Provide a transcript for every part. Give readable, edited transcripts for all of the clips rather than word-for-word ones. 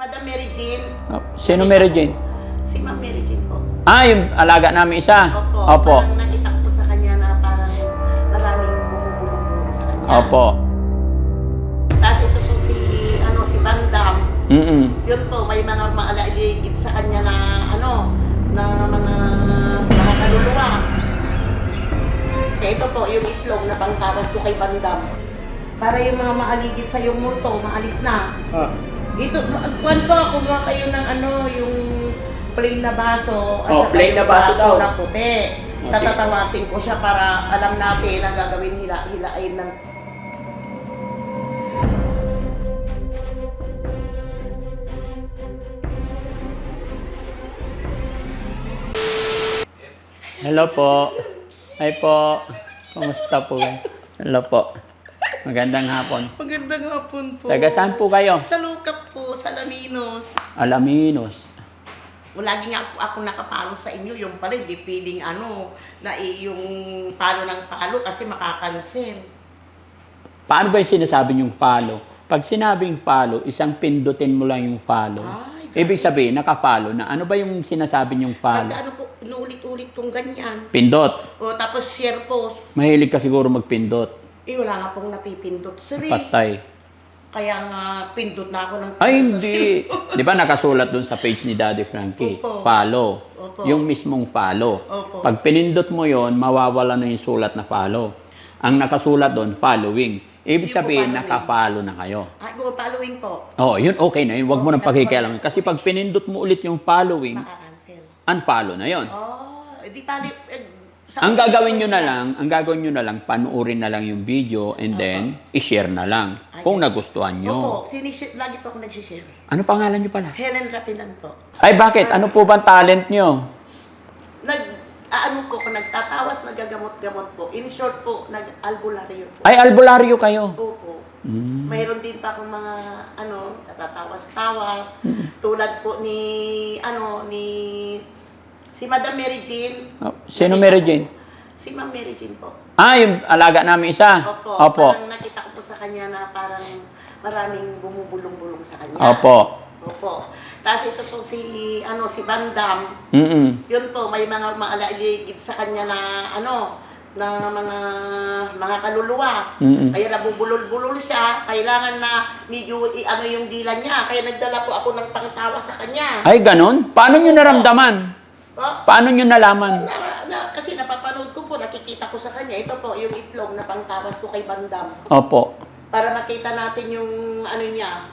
Madam Mary Jean. Oh, sino Mary Jane? Si Ma'am Mary Jean po. Ah, yung alaga namin isa? Opo. Opo. Parang nakita ko sa kanya na parang maraming bumubulong-bulong sa kanya. Opo. Tapos ito po si Bandam. Mm-mm. Yun po, may mga maalagigit sa kanya na na mga kaluluwa. Kaya ito po, yung itlog na pangtawas ko kay Bandam. Para yung mga maaligid sa yung multo, maalis na. Ito, kuwan po, kumuha kayo ng yung plain na baso. Oh, plain na baso daw. Na puti. Oh, Tatatawasin ko siya para alam natin ang gagawin hilain ng Hello po. Hi po. Kumusta po kayo? Hello po. Magandang hapon. Magandang hapon po. Taga saan po kayo? Sa Lukap po, sa Laminos. Alaminos. Lagi nga ako nakapalo sa inyo, yung pala, di pwedeng yung palo ng palo kasi makakancel. Paano ba yung sinasabi yung follow? Pag sinabing follow, isang pindutin mo lang yung follow. Ibig sabihin, naka-follow na. Ano ba yung sinasabi yung follow? Pag po, inuulit-ulit kong ganyan. Pindot. O tapos share post. Mahilig ka siguro magpindot. Wala nga pong napipindot. Sorry. Patay. Kaya nga pindot na ako ng Ay, hindi. Di ba nakasulat dun sa page ni Daddy Frankie? Opo. Follow. Opo. Yung mismong follow. Opo. Pag pinindot mo yon, mawawala na yung sulat na follow. Ang nakasulat doon, following. Ibig Yung sabihin, following. naka-follow na kayo. Go following po. Oh, yun okay na yun. Huwag mo Okay nang na po. pakikialaman. Kasi pag pinindot mo ulit yung following, Makakancel. unfollow na yon. Di pali... Ang gagawin nyo na lang, panuorin na lang yung video and then i-share na lang kung nagustuhan nyo. Opo, lagi po ako nag-share. Ano pangalan nyo pala? Helen Rapinan po. Ay, bakit? Ano po bang talent nyo? Nagtatawas, nagagamot-gamot po. In short po, nag-albularyo po. Ay, albularyo kayo. Opo. Mayroon din pa akong mga, natatawas-tawas. Tulad po ni si Madam Mary Jean. Oh, sino Mary Jane? Si Ma'am Mary Jean po. Ah, yung alaga namin isa? Opo. Parang nakita ko po sa kanya na parang maraming bumubulong-bulong sa kanya. Opo. Tapos ito po si Bandam. Yun po, may mga maalagigit sa kanya na na mga kaluluwa. Kaya nabubulol-bulol siya, kailangan na medyo yung dila niya. Kaya nagdala po ako ng pangtawa sa kanya. Ay, ganun? Paano nyo naramdaman? Paano nyo nalaman? Kasi napapanood ko po, nakikita ko sa kanya. Ito po, yung itlog na pangtawas ko kay Bandam. Opo. Para makita natin yung niya,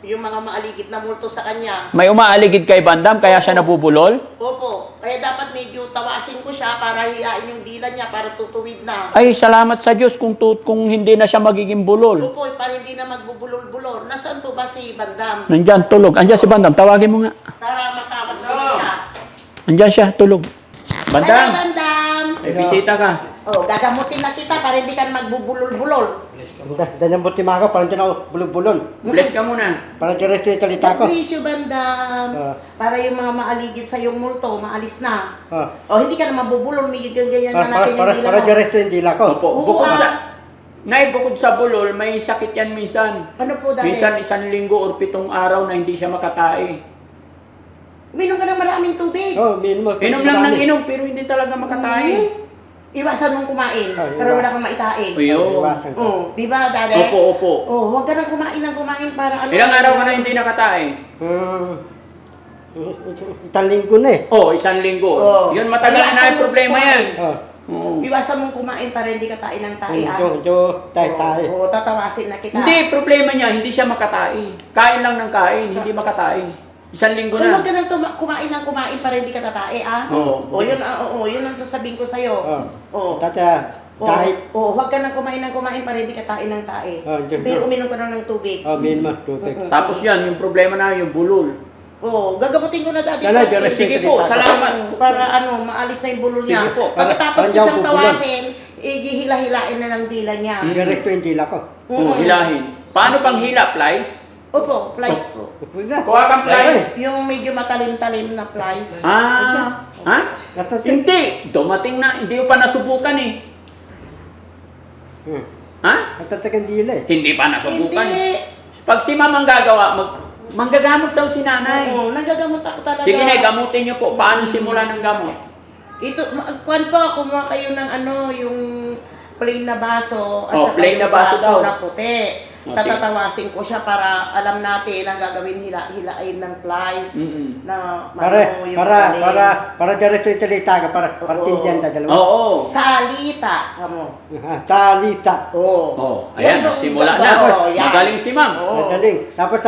yung mga maaligid na multo sa kanya. May umaaligid kay Bandam, kaya siya nabubulol? Opo. Kaya dapat medyo tawasin ko siya para hiyain yung dila niya para tutuwid na. Ay, salamat sa Diyos kung hindi na siya magiging bulol. Opo, para hindi na magbubulol-bulol. Nasaan po ba si Bandam? Nandyan, tulog. Andyan si Bandam. Tawagin mo nga. Para matawas ko na siya. Andyan siya, tulog. Hello, Bandam! Bandam! May bisita ka. Gagamutin na kita para hindi ka magbubulol-bulol. Danyan buti mga ka, parang dyan ako bulog-bulon. Bless ka muna. Parang dyan rin talita ko. God bless you, Bandam. Para yung mga maaligid sa yung multo, maalis na. Ah. Hindi ka na mabubulol, may ganyan na natin yung dila Parang mo. dyan rin dila ko. Opo. Oo, Bukod sa bulol, may sakit yan minsan. Ano po dati? Minsan 1 linggo or 7 araw na hindi siya makatae. Uminom ka ng maraming tubig. Minum. Inom lang ng inom, pero hindi talaga makatae. Iwasan mong kumain, Iwasan. para wala kang maitain. Iwasan ko. Di ba, Dade? Opo. Huwag ka nang kumain para Ilang araw ka na hindi nakatae? Itang linggo na eh. 1 linggo. Yun, matagal na yung problema yan. Iwasan mong kumain para hindi ka tain ng tain. Tayo. Oo, tatawasin na kita. Hindi, problema niya, hindi siya makatae. Kain lang ng kain, hindi makatae. 1 linggo Huwag na. ka nang kumain ng kumain para hindi ka tatae, Oo. Yun ang sasabihin ko sa'yo. Tata, kahit. Huwag ka nang kumain ng kumain para hindi ka tain ng tae. Pero uminom ka ng tubig. Minum tubig. Tapos yan, yung problema na yung bulol. Gagamutin ko na dati. Sige po, salamat. Para maalis na yung bulol niya. Sige po. Pagkatapos ko Parang siyang bubulol. tawasin, hila-hilain na lang dila niya. Direkto yung dila ko. Hilahin. Paano pang hila, Flies? Opo, flies po. Kuha kang flies. Yung medyo matalim-talim na flies. Ha? Hindi. Dumating na. Hindi ko pa nasubukan eh. Ha? Natatagan dila eh. Hindi pa nasubukan. Hindi. Pag si Ma'am ang gagawa, Manggagamot daw si nanay. Oo, nagagamot ako talaga. Sige na, gamutin niyo po. Paano simula ng gamot? Ito, kuwan po, kumuha kayo ng ano, yung plain na baso. Oh, saka plain na yung baso daw. na puti. Oh, Tatatawasin ko siya para alam natin ang gagawin hilain ng flies. Mm-mm. Na Para, yung para, alin. para diretso yung talita ka, para Oo. tindihan ta dalawa. Oo. Salita, kamo. Talita. Oo. Oh, ayan, Yan yung simula na. gagawin. Yan. Magaling si ma'am. Oo. Madaling. Tapos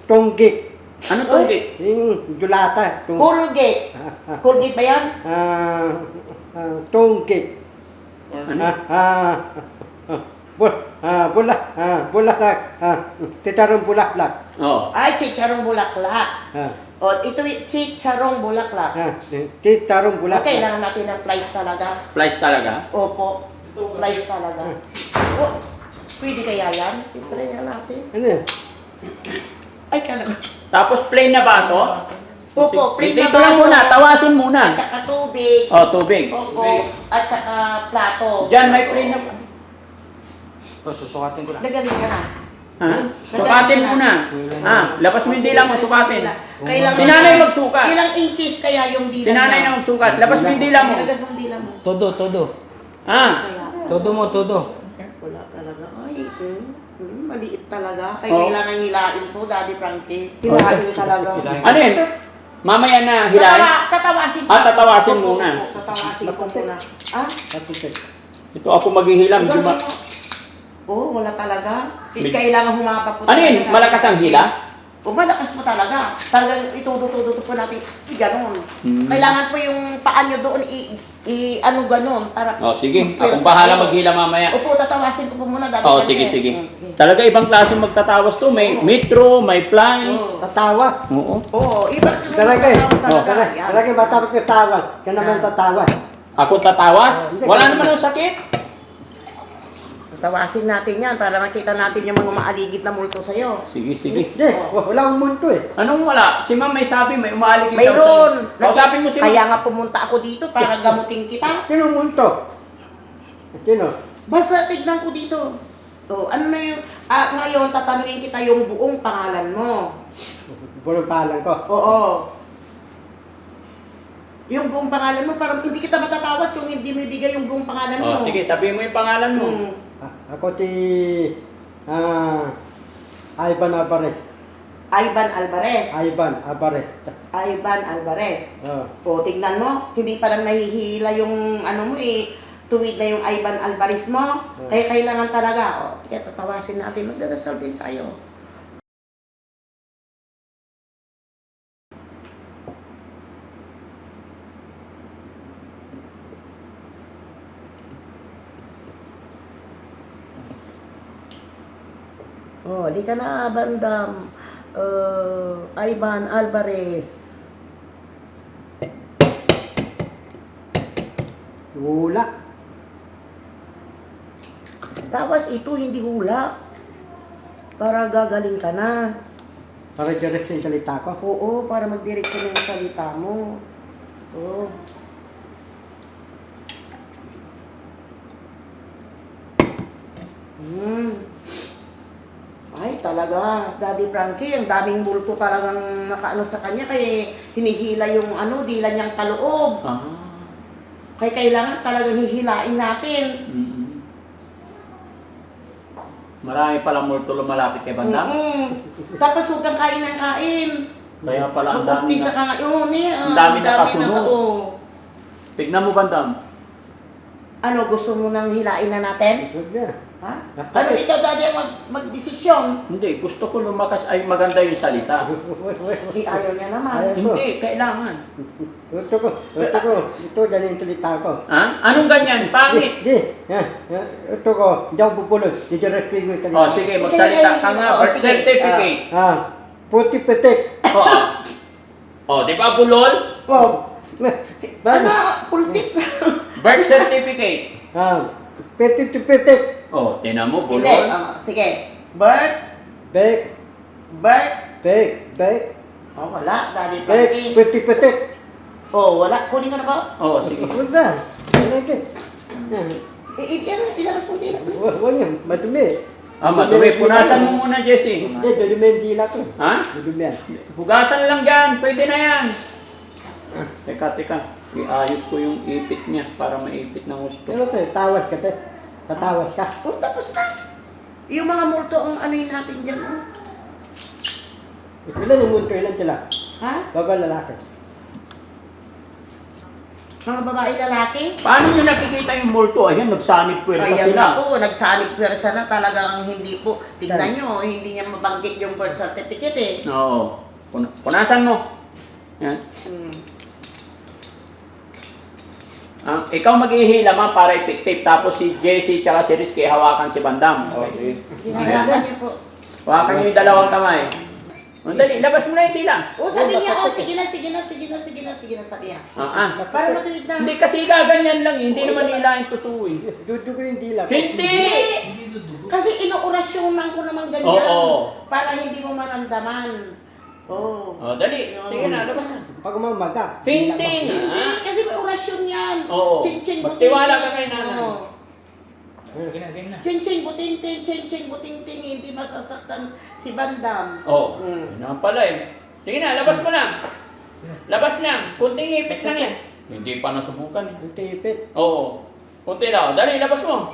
tunggik. Ano tunggik? Yung dulata. Colgate. Colgate ba yan? Tunggik. Ano? Bulaklak. Titarong bulaklak. Oh. Ay, chicharong bulaklak. O, ito chicharong bulaklak. Titarong bulaklak. Okay, kailangan natin ng flies talaga. Flies talaga? Opo, flies talaga. Oh, pwede kaya yan? Titry nga natin. Ano yan? Ay, kailangan. Tapos plain na baso? Opo, plain na Dito lang baso. muna, tawasin At muna. saka tubig. Oh, tubig. Opo, at saka plato. Diyan may plain na... Susukatin ko lang. Nagaling ka na. Ha? Sukatin muna. Labas mo yung dila mo, sukatin. Kailangan. Si nanay magsukat. Ilang inches kaya yung dila Si nanay na magsukat. Labas mo yung dila mo. Ilagay mo yung dila mo. Todo. Kaya, Todo mo, todo. wala talaga. Ay, maliit talaga. Kaya Oh. kailangan hilain po, Daddy Frankie. Hilain talaga. Hilain. Ano yun? Mamaya na hilahin. Tatawasin ko. Tatawasin Opo, muna. opo, Tatawasin ko muna. Ah? Ito ako maghihilam. Oo, wala talaga. Big- Kailangan humapa po. Ano yun? Malakas ang hila? O, malakas po talaga. Talagang itudo-tudo po natin. Ganun. Kailangan po yung paa nyo doon ano ganun. Para Oh, sige. Pero Akong sa bahala ano? maghila mamaya. Opo, tatawasin ko po muna. Daddy Oh, Frankie. sige. Okay. Talaga ibang klase magtatawas to. May metro, may flies. Oo. Tatawa. Oo. Oo, iba. Talaga eh. Tatawas talaga. Yan. Talaga matapos yung tawa. Kaya naman tatawa. Ako tatawas? Hindi. Wala naman ang sakit. Tawasin natin yan para makita natin yung mga maaligid na multo sa'yo. Sige, sige. Hindi, wala akong munto eh. Anong wala? Si ma'am may sabi, may umaaligid daw Mayroon! sa'yo. Kausapin mo si Kaya ma'am. nga pumunta ako dito para gamutin kita. Sino munto? Sino? Basta tignan ko dito. So, ano na yung... ngayon, tatanungin kita yung buong pangalan mo. Buong pangalan ko. Oo. Yung buong pangalan mo, parang hindi kita matatawas kung hindi mo ibigay yung buong pangalan mo. Oh, sige, sabihin mo yung pangalan mo. Ako si Ivan Alvarez. Ivan Alvarez. Ivan Alvarez. Ivan Alvarez. Oh. O, tignan mo, hindi parang nahihila yung ano mo tuwid na yung Ivan Alvarez mo. Kaya kailangan talaga. O, kaya tatawasin natin. Magdadasal din tayo. Oh, di ka na, Bandam. Ivan Alvarez. Wala. Tapos ito, hindi hula. Para gagaling ka na. Para diretso yung salita ko. Oo, para magdireksyon yung salita mo. Oo. Ay, talaga. Daddy Frankie, ang daming multo talagang nakaano sa kanya. Kaya hinihila yung dila niyang paloob. Ah. Kaya kailangan talagang hihilain natin. Mm-mm. Marami palang multo lumalapit kay Bandam. Tapos huwag kang kain ng kain. Kaya pala ang dami Mag-umpisa na. ka ngayon Ang dami na kasunod. oo. Tignan mo Bandam. Ano, gusto mo nang hilain na natin? Huwag na. Ha? Ano, ikaw daddy ang magdesisyon? Hindi, gusto ko lumakas ay maganda yung salita. Di ayaw niya naman. Hindi, kailangan. Gusto ko. Ito, dali yung salita ko. Ha? Anong ganyan? Pangit. Di. Ito ko. Hindi ako pupulot. Di diretso yung salita. Oh, sige, magsalita ka nga. Oh, Birth sige. certificate. Puti-putik. Oo. Oh, di ba bulol? Oh, Ano? pultit. Birth certificate. Puti-putik. Oh, tinan mo, Hindi, bulol. sige. Birth. Bek. Bek. Oh, wala, daddy Bek. Frankie. Puti-putik. Oh, wala. Kunin ka na ba? Oh, sige. Huwag na. Ilabas mo din. Huwag niya. Madumi. Madumi. Punasan mo muna, Jesse. Hindi, dudumi yung dila ko. Ha? Dudumi yan. Hugasan lang dyan. Pwede na yan. Teka. Iayos ko yung ipit niya para maipit ng gusto. Pero te, tawas ka te. Tatawas ka. Oh, tapos na. Yung mga multo ang ano yun natin dyan. Oh. Ilan yung multo, ilan sila? Ha? Babae lalaki. Mga babae lalaki? Paano nyo nakikita yung multo? Ayan, nagsanib pwersa Ayan sila. na po, nagsalig pwersa na talagang hindi po. Tignan nyo, hindi niya mabanggit yung birth certificate eh. Oo. Punasan mo. Yan. Hmm. Ikaw maghihila man para effective. Tapos si Jesse tsaka si Rizky hawakan si Bandam. Okay. Ginagawa niyo po. Hawakan nyo yung dalawang kamay. Dali, labas mo na yung tila. O sabi niya, sige na, sabi niya. Para matuwid na. Hindi kasi gaganyan lang. Hindi naman nila yung totoo eh. Dudugo yung dila ko. Hindi! Kasi inuorasyonan ko naman ganyan. Oo. Para hindi mo maramdaman. Oo. Dali. Sige na, labas na. Pag umaga. Hindi Hindi, na. kasi may orasyon yan. Oo. Chin-chin Magtiwala ka kay nanay. Oo. Chin-chin buting-ting, hindi masasaktan si Bandam. Oo. Mm. Yun naman pala eh. Sige na, labas mo lang. Labas lang. Kunting ipit lang yan. Hindi pa nasubukan eh. Ang tipit. Oo. Kunti lang. Dali, labas mo.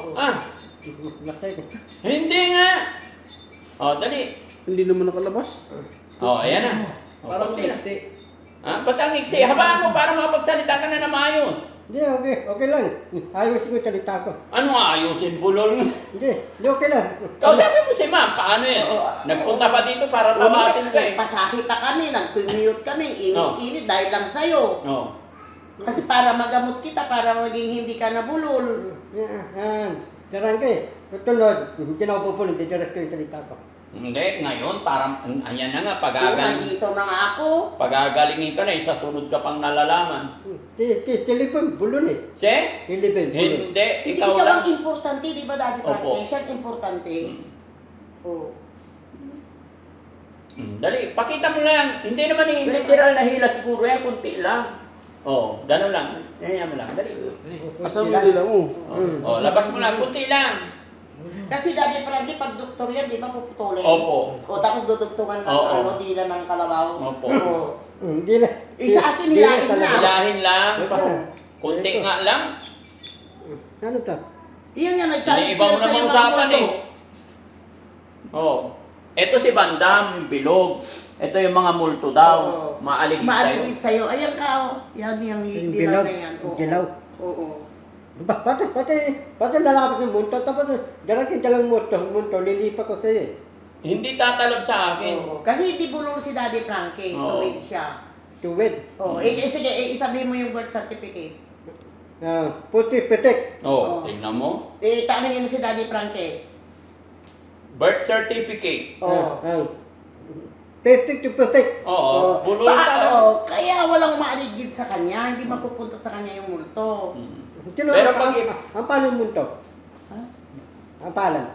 Matay. Hindi nga. Dali. Hindi naman nakalabas. Ayan na. Kunti lang. Ba't ang iksi? Habaan mo para makapagsalita ka na maayos. Hindi, okay lang. Ayos ko yung salita ko. Ano nga ayusin bulol? Hindi, okay lang. Kausapin mo si ma'am. Paano yan? Nagpunta pa dito para tabasin ka eh. Pasahi pa kami, nag-commute kami, init-init dahil lang sa'yo. Oo. Kasi para magamot kita, para maging hindi ka nabulol. Karang ka eh. Tutunod, hindi na ako pupunin, didirect ko yung salita ko. Hindi, ngayon parang, ayan na nga, Nandito na nga ako. pagagalingin ka na, isasunod ka pang nalalaman. Tilipin, bulon eh. Si? Tilipin, bulon. Hindi, Hindi ikaw ikaw lang. ang importante, di ba, Daddy Opo. Frankie? Siya ang importante. Oo. Dali, pakita mo lang. Hindi naman literal na hila siguro yan, kunti lang. Gano'n lang. Ganyan mo lang. Dali. Asan mo nila mo? Labas mo lang, kunti lang. Kasi Daddy Frankie, pag doktor yan, di ba, puputulin? Opo. O tapos dudugtungan ng Oo. dila ng kalabaw. Opo. Oo. Hindi na. Sa akin, hilain na. Hilahin lang. Oo. Kunti nga lang. Ano to? Iyan nga, nagsabi Iba mo naman usapan eh. Ito si Bandam, yung bilog. Ito yung mga multo daw. Oo. Maaligid sa'yo. Maaligid sa'yo. Ayan ka, oh. Yan, yung Yung dilaw dilaw. na yan. Yung dilaw. Oo. Pati lalapit ng munto. Tapos, darating dalang munto, lilipa ko sa'yo eh. Hindi tatalab sa akin. Oo. Kasi hindi bulong si Daddy Frankie. Oo. Tuwid siya. Tuwid. Oo. Sige, isabihin mo yung birth certificate. Puti, pitik. Oo. Tingnan mo. Tanongin mo si Daddy Frankie. Birth certificate. Oo. Pitik to pitik. Bulol talaga. Kaya walang maaligid sa kanya. Hindi mapupunta sa kanya yung multo. Pero pag- Ang paano munto? Ha? Ang palan.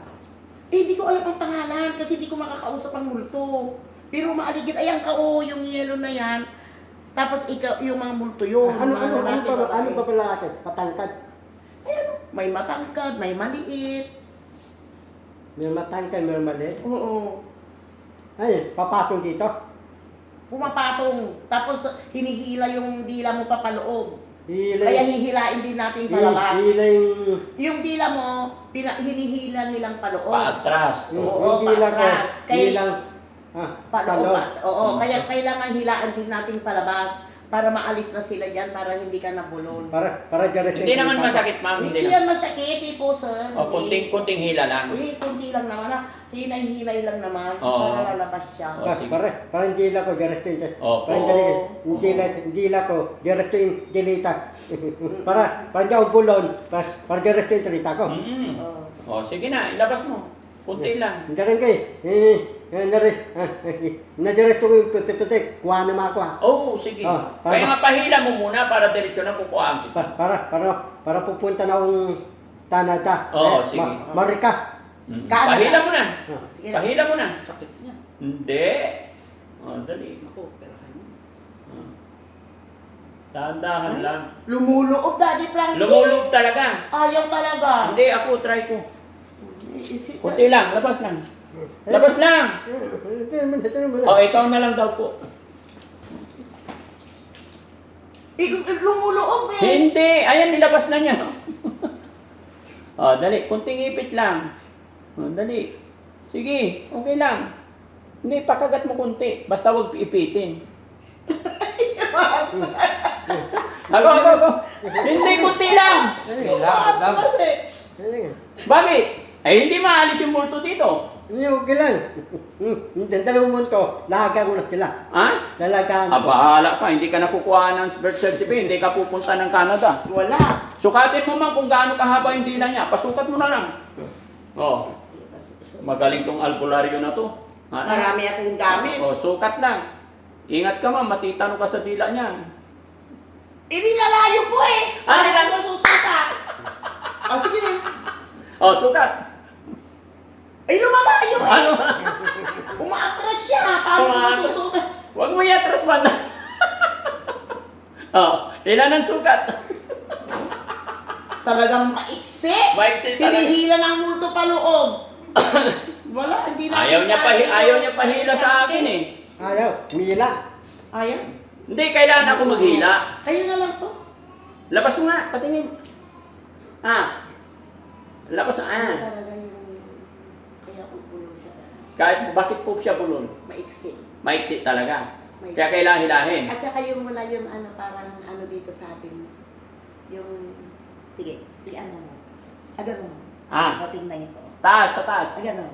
Hindi ko alam ang pangalan kasi hindi ko makakausap ang multo. Pero maaligid, ayan ka, yung yellow na yan. Tapos ikaw, yung mga multo yun. Ano mga lalaki, pa babae. pala kasi? Patangkad. Ayan, may matangkad, may maliit. May matangkad, may maliit. Oo. Ay, papatong dito. Pumapatong. Tapos hinihila yung dila mo papaloob. Hilay. Kaya hihilain din natin palabas. Hilay. Yung dila mo, hinihila nilang paloob. Paatras. Oo, Yung dila ko. patras. Hilang. Paloob. Oo, kaya kailangan hilaan din natin palabas para maalis na sila dyan, para hindi ka nabulol. Para direct. Hindi naman masakit, ma'am. Hindi Hindi yan naman. masakit, po, sir. Kunting hila lang. Kunti lang naman. Hinay-hinay lang naman Oo. para lalabas siya. Sige. Para hindi la ko direct yung Opo. hindi la ko direct yung dilita. para hindi ako bulon. Para direct yung salita ko. Oo. Sige na, ilabas mo. Kunti lang. Hindi rin kayo. Nadiretso ko yung puti-puti. Kuha naman ako. Sige. Para- Kaya nga pahila mo muna para diretso na kukuhaan kita. Para pupunta na akong Tanada. Sige. Marika. Canada. Pahila mo na. Sige na. Pahila mo na. Sakit niya. Hindi. Dali. Ako, perahan niya. Dahan-dahan lang. Lumuloob, Daddy Frankie. Lumulog talaga. Ayaw talaga. Hindi, ako, try ko. Kunti lang, labas lang. Labas lang! O, ikaw na lang daw po. Lumuloob eh. Hindi! Ayan, nilabas na niya. O, dali. Kunting ipit lang. O, dali. Sige, okay lang. Hindi, pakagat mo kunti. Basta huwag ipitin. Ako. Hindi, kunti lang. Kailangan lang. Kasi, Bakit? Eh, hindi maalis yung multo dito. Hindi, okay lang. Dalawang munto, lahagan ko na sila. Ha? Lalagaan. Bahala ka. Hindi ka nakukuha ng birth certificate. Hindi ka pupunta ng Canada. wala. Sukatin mo man kung gaano kahaba yung dila niya. Pasukat mo na lang. Oh, magaling tong albularyo na to. Ha? Marami akong gamit. Oh, sukat lang. Ingat ka man, matitano ka sa dila niya. Inilalayo po eh. Ah, Ano nila- lang masusuka? O sige na. Oh, sukat. Ay, lumalayo eh. Ano? Umaatras siya. Paano Umaatras. masusuka? Huwag mo iatras man. Oh, ilan ang sukat? Talagang maiksi. Maiksi talaga. Hinihila ng multo pa loob. Wala, hindi na. Ayaw niya pahila sa akin eh. Ayaw, mila. Ayaw. Hindi, kailangan ako maghila. Kayo na lang po. Labas mo nga, patingin. Labas mo. Talaga yung kaya ululong siya talaga. Kahit bakit po siya bulol? Maiksi. Maiksi talaga. Maiksi. Kaya kailangan hilahin. At saka yung wala yung ano, parang ano dito sa atin. Yung, sige, ano mo. Agad mo. O, tingnan niyo po. Taas, sa taas. Agad mo.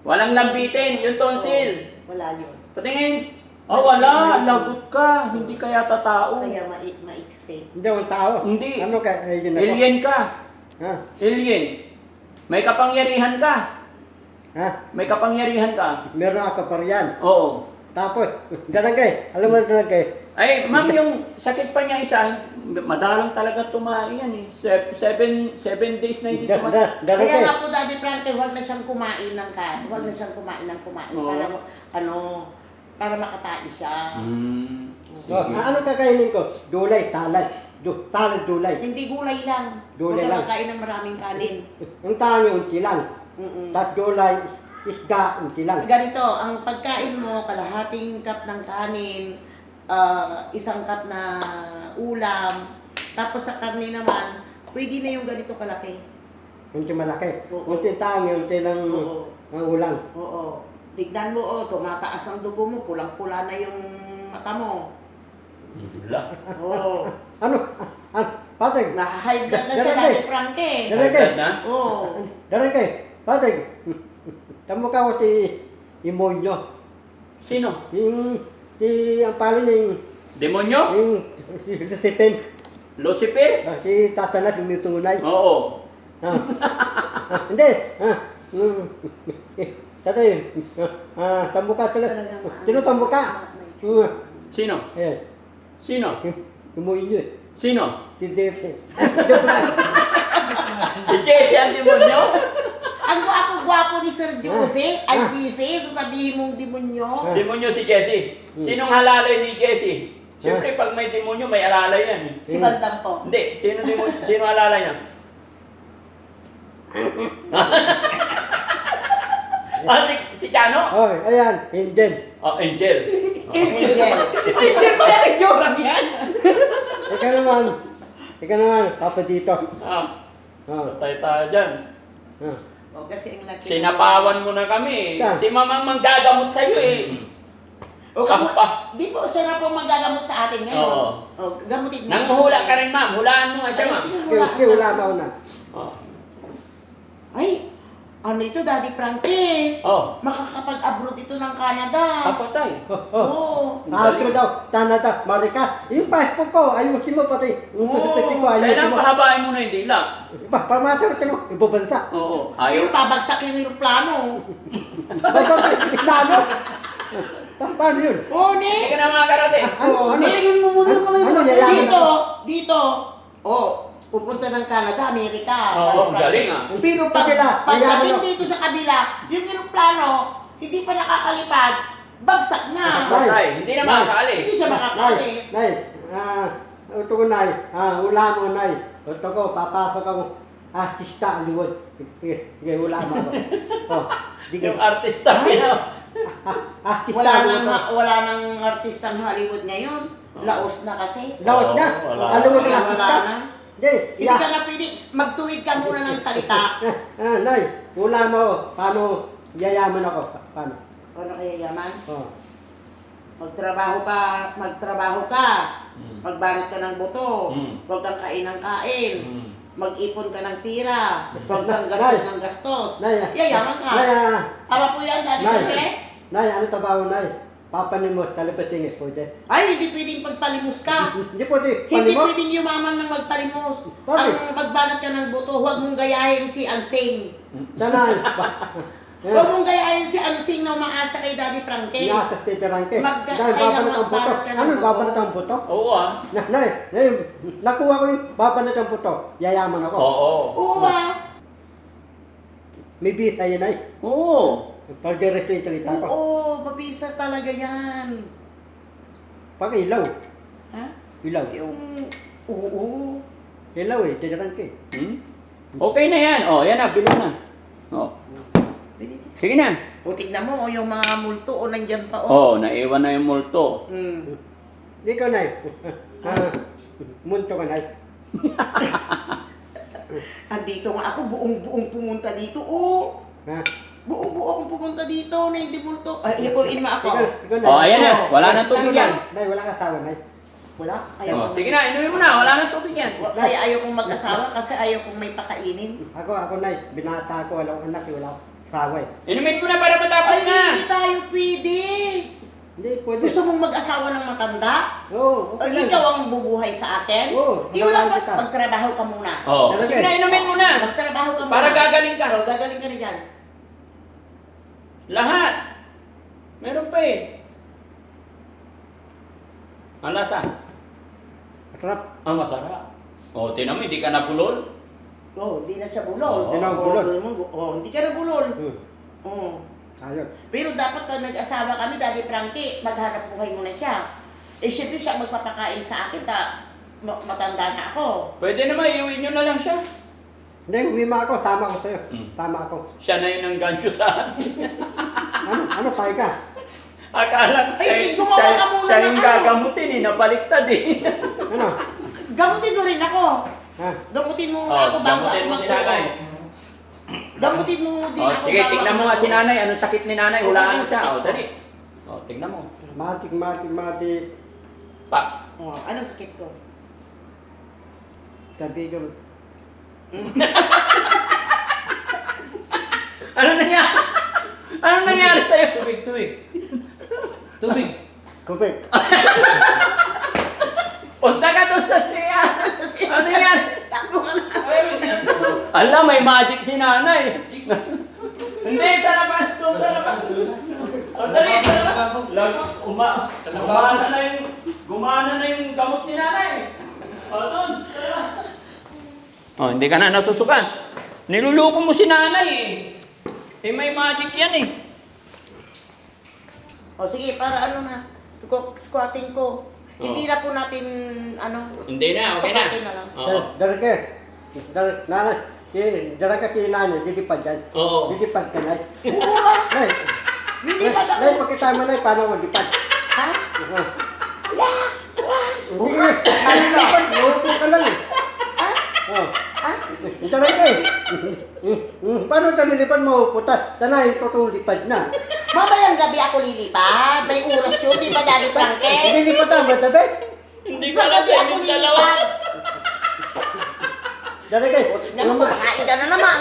Walang lambitin, yung tonsil. Wala yun. Patingin. Oh, wala. Lagot ka. Hindi ka yata tao. Kaya maiksi. Hindi akong tao. Hindi. Ano ka? Alien ako. Alien ka. Ha? Alien. May kapangyarihan ka. Ha? May kapangyarihan ka. Meron ako pa riyan. Oo. Tapos, darangay. Alam mo darangay. Ay, ma'am, yung sakit pa niya isa, madalang talaga tumain yan eh. Seven days na hindi tumain. Kaya Darangay. nga po, Daddy Frankie, huwag na siyang kumain ng kan. Huwag na siyang kumain ng kumain. Oo. Para, para makatain siya. Oh, ano kakainin ko? Dulay, talay. Talay, dulay. Hindi gulay lang. Gulay Huwag lang. ka makain ng maraming kanin. Ang tangi, unti lang. Mm-mm. Tapos dulay, isda, unti lang. Ganito, ang pagkain mo, kalahating cup ng kanin, isang cup na ulam, tapos sa karne naman, pwede na yung ganito kalaki. Unti malaki. Oo. Unti tangi, unti lang Oo. ang ulang. Oo. Tignan mo, tumataas ang dugo mo, pulang-pula na yung mata mo. Wala. Oo. Ano? Patay. Naka-high blood na siya, Darangay. Daddy Frankie. Darangay. Agad na? Oo. Darangay. Patay. Tamo ka ko ti imonyo. Sino? Ang palin yung Demonyo? Lucifen. Lucifer? Ti tatanas yung tunay. Oo. Hindi. Tatay. Tambo ka talaga. Talagang maano. Sino tambo ka? Sino? Ayan. Sino? Imonyo eh. Sino? Ti Joke lang. Si Jesse ang demonyo? Ang gwapo-gwapo ni Sir Jose, ay Jesse, sasabihin mong demonyo. Demonyo si Jesse. Sinong halalay ni Jesse? Siyempre, pag may demonyo, may alalay yan eh. Si Bandam po. Hindi, sino alalay niya? Si Chano? Oh, ayan. Angel. Oh, Angel. Angel. Angel pa yung joke yan. Ikaw naman, Papa dito. Patay tayo dyan. O, kasi ang laki. Sinapawan mo na kami. Saan? Si mamang manggagamot sa'yo eh. O, Kampa. di po, siya na po magagamot sa atin ngayon. Oo. O, gamutin mo. Nanghuhula ka rin ma'am. Hulaan mo nga siya ma'am. Wala ba na? Oh. Ay, ano ito, Daddy Frankie? Oh. Makakapag-abroad ito ng Canada. Papatay. Oo. Ako daw, Canada, Marika. Yung passport ko, ayusin mo pati. Yung passport ko, ayusin Kailan mo. pahabain mo na yung dila? Pamato ito, ibabansa. Oo. Ayaw, Ayaw. babagsak yung aeroplano. Babagsak, islano. Paano yun? Oo, Hindi ni. ka na mga karate. Oo, Ano? nilagyan mo muna kami. Ano, yayaman Dito. Oh, pupunta ng Canada, Amerika. Oo, Daddy galing, Frankie. Pero Kabila, pagdating yayaman dito sa kabila, yung aeroplano, hindi pa nakakalipad, bagsak na. Patay. Hindi na makakaalis. Hindi siya makakaalis. Nay, ito ko nay, ula mo nay. Ito ko, papasok ako. artista Hollywood. Sige, wala mo ako. Oh, sige. Yung artista niya. Artista Hollywood. Wala nang artistang Hollywood ngayon. Laos na kasi. Laot na. Oo, wala. Alam mo na Wala artista? na. Hindi. Hindi ka na pwede. Magtuwid ka muna ng salita. Nay, wala mo. Paano yayaman ako? Paano? Ano kaya yaman? Oh. Magtrabaho ka. Magbanat ka ng buto. Huwag kang kain ng kain. Mm. Mag-ipon ka ng pira. Huwag kang gastos ng gastos. Nay, Yayaman ka. Nay, Tama po yan, Daddy Nay. Frankie? Nay, ano trabaho, Nay? Papanimos, talipatingin, pwede. Ay, hindi pwedeng pagpalimos ka. Hindi pwede. Hindi Panimos? pwedeng yumaman ng magpalimos. Bakit? Ang magbanat ka ng buto, huwag mong gayahin si Ansing. Tanan. Huwag mong gayahin si Ansing na umaasa kay Daddy Frankie. Inatas titirangke. Magka- Dahil kaya babanat ang buto. magbanat ka ng Ano, buto? babanat ang buto? Oo ah. Nay, nakuha ko yung babanat ang buto. Yayaman ako. Oo. Oo ah. May bisa yun, Nay. Oo. Pag diretso yung talita ko. Oo, mabisa talaga yan. Pag ilaw. Ha? Ilaw. Yung... Oo. Ilaw eh, titirangke. Hmm? Okay na yan. Oh, yan na, bilog na. Oh. Sige na. O, tignan mo, yung mga multo, o, nandyan pa, o. Oh, naiwan na yung multo. Hmm. Ikaw, Nay. Munto ka, Nay. Andito nga ako, buong-buong pumunta dito, o. Ha? Buong-buong akong pumunta dito, na hindi multo. Ay, ipuin mo ako. Ikaw, Nay. Oh, ayan na. Wala nang tubig yan. Nay, wala kasawa, Nay. Wala, ayaw Oh, ko. sige na, inumin mo na. Wala nang tubig yan. Kaya ayaw kong mag-asawa kasi ayaw kong may pakainin. Ako, Nay. Binata ko, wala akong anak, wala akong asawa eh. Inumin ko na para matapos Ay, na. hindi tayo pwede. Hindi, pwede. Gusto mong mag-asawa ng matanda? Oo, O, okay lang. ikaw ang bubuhay sa akin? Oo, Di wala samahan pa. kita. Magtrabaho ka muna. Oh, sige na, inumin mo na. Magtrabaho ka muna. Para gagaling ka. O, gagaling ka na dyan. Lahat. Meron pa eh. Ang lasa. Masarap. Ang masarap. Oh, tinan mo, hindi ka nabulol. Oh, hindi na siya bulol. Oo, hindi na bulol. Hindi ka na bulol. Hmm. Oo. Ayun. Pero dapat pag nag-asawa kami, Daddy Frankie, maghanap buhay muna siya. Eh, syempre siya magpapakain sa akin, matanda na ako. Pwede naman, iuwi nyo na lang siya. Hindi, umima ako, tama ako sa'yo. Hmm. Tama ako. Siya na yung nanggancho sa atin. Ano, pay ka? Akala ko Ay, gumawa ka muna siya ng yung ano. gagamutin eh, nabaliktad eh. Ano? Gamutin mo rin ako. Ha? Gamutin mo Oh, ako bago gamutin ako mo si magtulog. nanay. Gamutin mo din Oh, ako sige, bago tignan ako mo nga si magtulog. nanay. Anong sakit ni nanay? Hulaan siya. Oh, dali. Oh, tignan mo. Matik. Pa. Oh, anong sakit ko? Sabi ko, Ano nangyari? Ano nangyari sa'yo? Tubig. kubik. Punta ka doon sa siya. Ano yan? Takbo ka na. Alam, may magic si nanay. Hindi, sa labas. Doon sa labas. O, dali, sa labas. Gumana na yung gamot ni nanay. O, doon. O, hindi ka na nasusukan. Niluloko mo si nanay eh. Eh, may magic yan eh. O sige, para ano na. Squatting ko. Hindi na po natin, ano. Hindi na, okay na. Squatting na lang. Oo. Darake. Darake kinanya, didipad yan. Oo. Didipad ka, Nay. Oo, Nay, hindi pa Nay, pakita mo, Nay, paano magdipad. Ha? Hindi ka, nalilipad, uupo ka lang eh. Oh. Ha? Darake. Paano ka nilipad mo, puta? Tanay, tutulipad na. Mamayang gabi ako lilipad. May oras yun, di ba, Daddy Frankie? Hindi lipad ang matabi. Hindi ko Sa alam gabi sa ako inyong dalawa. lilipad. Darake. O, tignan mo, kumakain ka na naman.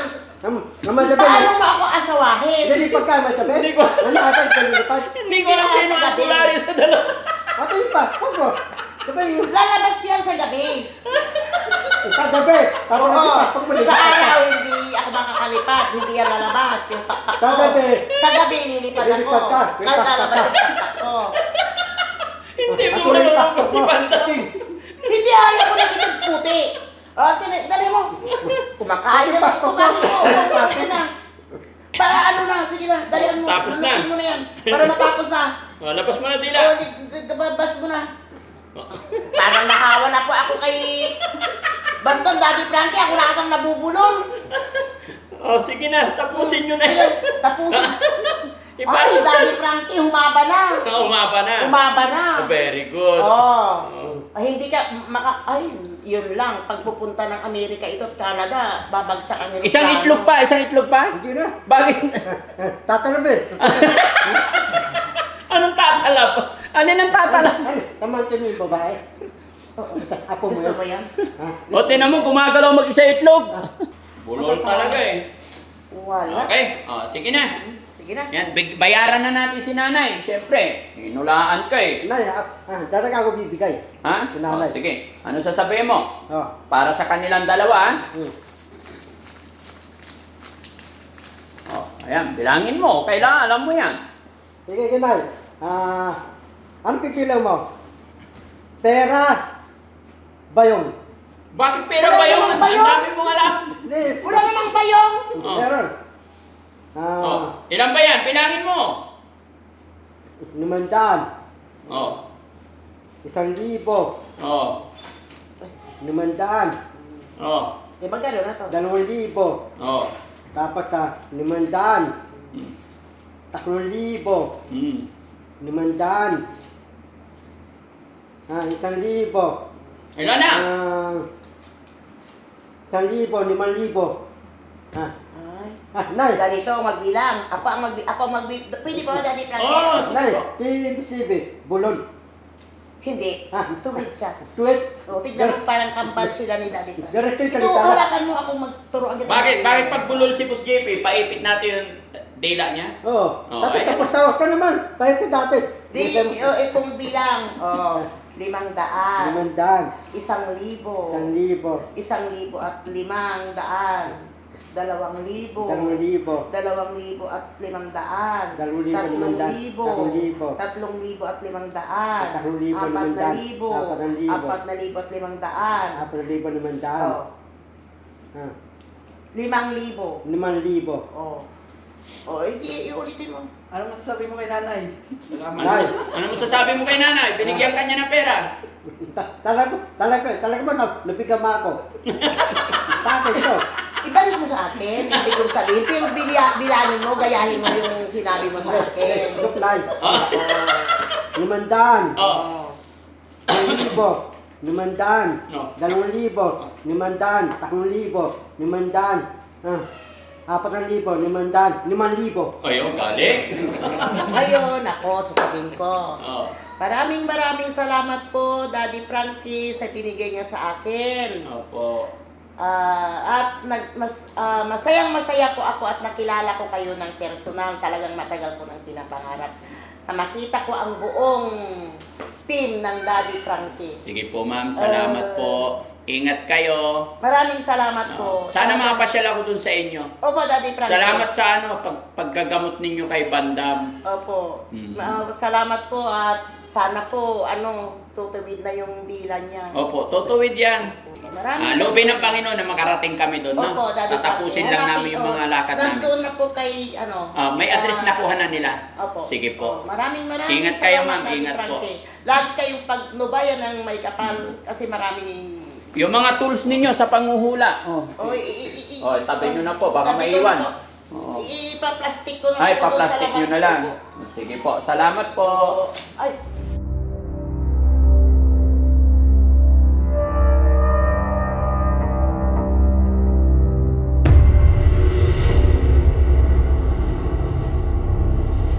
Matabi. Paano mo ako asawahin? Hindi lipad ka, matabi. Hindi ko- Ano atal ka nilipad? Hindi ko alam sino ang pulari sa dalawa. Ato yun pa, huwag Sabay yung Lalabas yan sa gabi. kagabi. Para Oo. nalipad, pag Sa malipad ka. araw, hindi ako makakalipad. Hindi yan lalabas. Yung pakpak ko. Sa gabi. Sa gabi, nilipad ako. Nilipad ka. May Kahit pakpak lalabas ka. yung pakpak ko. Hindi mo Ako rin naluloko pakpak si mo. Banda. Hindi, ayaw ko na itong puti. Dali mo. Kumakain na ako. Sukatin mo. Kumakain na. Para ano na, sige na. Dalihan mo. Tapos na. Lunukin mo na yan. Para matapos na. O, labas mo na O, dila. babas mo na. Parang nakawa na po ako kay Bandam, Daddy Frankie, ako na kang nabubulol. Oh, sige na, tapusin nyo na Ayun, yan. tapusin. Ay, Ipasok sa... Daddy Frankie, humaba na. Umaba na. Humaba na. Oh, very good. Oh. Ay, hindi ka ay, yun lang. Pagpupunta ng Amerika ito at Canada, babagsak ang eroplano. Isang itlog pa, isang itlog pa? Hindi na. Bakit? Tatalab eh. Anong tatalap? Ano nang tatalap? Taman ka niyo yung babae. Apo mo Gusto yan. mo yan? Ha? O, tinan mo, gumagalaw mag-isa itlog. Bulol talaga eh. Wala. Okay, oh, sige na. Sige na. Yan, bayaran na natin si nanay. Siyempre, inulaan ka eh. Nay, daraga ako bibigay. Ha? Nanay. Oh, sige. Ano sasabihin mo? Oh. Para sa kanilang dalawa, ha? Oh, ayan, bilangin mo. Kailangan, alam mo yan. Sige, Nay. Ano pipila mo? Pera. Bayong. Bakit pera Wala ba yung namang bayong. ang dami mong alam? Hindi. Wala namang bayong. Oh. Meron. Oh, ilan ba yan? Bilangin mo. 500. Oh, 1,000. oh, 500. oh, Eh, magkano na to? 2,000. oh. Tapos 500. Hmm. 3,000. Hmm. 500. 1,000. Ilan na? 1,000, 5,000. Ay. Nay. Ganito, magbilang. Ako ang magbilang. Pwede ba, Daddy Frankie? Oh, Nay, TBCB, bulon. Hindi. Tuwid siya. Tuwit. O, tignan mo parang kambal sila ni Daddy Frankie. Diretso yung Ito, salita. harapan mo akong magturo agad. Bakit pag bulol si Boss JP, paipit natin yung dila niya? Oo. Oh, Dati ayan. tapos tawag ka naman. Pahay ko dati. Kung bilang. Oh, 500. 500. 1,000. 1,000. 1,000 at 500. 2,000. 2,000. 2,000 at 500. 2,000, 3,000 at 500. 4,000 at 500. 4,500. Oh. 5,000. 5,000. Oh. Oh, iulitin mo. Ano masasabi mo kay nanay? Ano mo sasabi mo kay nanay? Binigyan ka niya ng pera. Talaga ba nabigyan mo ako? Tatay ko. Ibalik mo sa akin, hindi ko sabihin. Pero bilangin mo, gayahin mo yung sinabi mo sa akin. Suklay. Ah. 500. Oh. 1,000. 500. Oh. 2,000. 500. 3,000. 500. 4,000. 500. 5,000. Ayun, galing. Ayun, ako, sasabihin ko. Oh. Maraming salamat po, Daddy Frankie, sa pinigay niya sa akin. Opo. Masayang-masaya po ako at nakilala ko kayo ng personal. Talagang matagal ko nang pinapangarap na makita ko ang buong team ng Daddy Frankie. Sige po, ma'am. Salamat po. Ingat kayo. Maraming salamat po. Sana makapasyal ako dun sa inyo. Opo, Daddy Frankie. Salamat sa paggagamot ninyo kay Bandam. Opo. Mm. Salamat po at sana po, tutuwid na yung dila niya. Opo, tutuwid yan. Maraming Loobin ng Panginoon na makarating kami doon. No? Opo, Daddy Tatapusin Frankie. lang namin yung mga lakad namin. Nandun na po kay, May address na kuha na nila. Opo. Sige po. Maraming Ingat kayo, salamat, ma'am. Daddy Ingat po. Frankie. Lagi kayong pagnubayan ng may kapal kasi maraming... Yung mga tools ninyo sa panguhula. Oh. Tabi nyo na po, baka tabi ko maiwan. na po. Oo. Ipa-plastic ko na Ay, po doon sa pa-plastic labas nyo na lang. ko po. Sige po, salamat po. Ay,